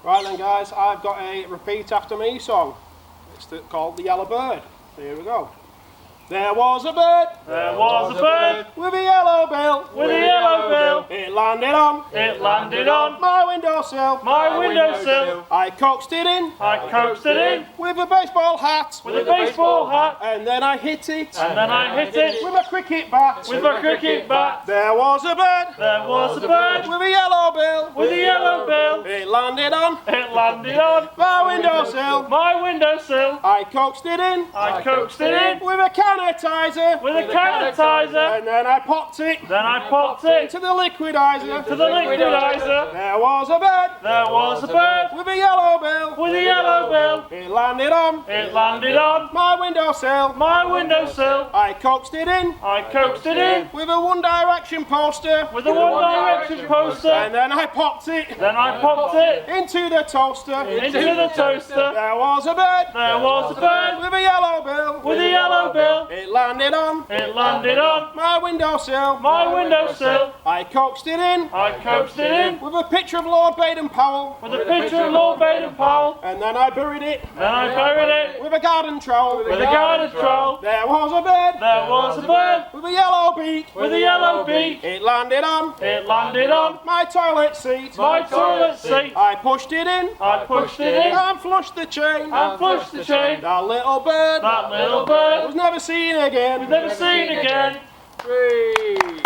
Right then guys, I've got a repeat after me song. It's called The Yellow Bird. So here we go. There was a bird. There was a bird With a yellow bill. with a yellow bill. It landed on It landed on my windowsill. my windowsill. I coaxed it in I coaxed it in with a baseball hat. with a baseball hat. And then I hit it And then I hit it with a cricket bat. with my cricket bat. There was a bird There was a bird with a yellow bill. with a yellow bill. It landed on It landed on my windowsill. my windowsill. I coaxed it in I coaxed it in with a canitizer. with a sanitizer. And then I popped it Then I popped it to the liquidizer. to the liquidizer. There was a bird There was a bird with a yellow bill. with a yellow bill. It landed on It landed on my windowsill. my windowsill. I coaxed it in I coaxed it in with a One Direction poster. with a One Direction poster. And then I popped it Then I popped it into the toaster. into the toaster. There was a bird There was a bird with a yellow bill. with a yellow bill. It landed on It landed on my windowsill. my windowsill. I coaxed it in I coaxed it in with a picture of Lord Baden-Powell. with a picture of Lord Baden-Powell. And then I buried it Then I buried it with a garden trowel. with a garden trowel. There was a bird There was a bird with a yellow beak. with a yellow beak. It landed on It landed on my toilet seat. my toilet seat. I pushed it in I pushed it in and flushed the chain. and flushed the chain. That little bird That little bird was never seen again. never seen again. Three.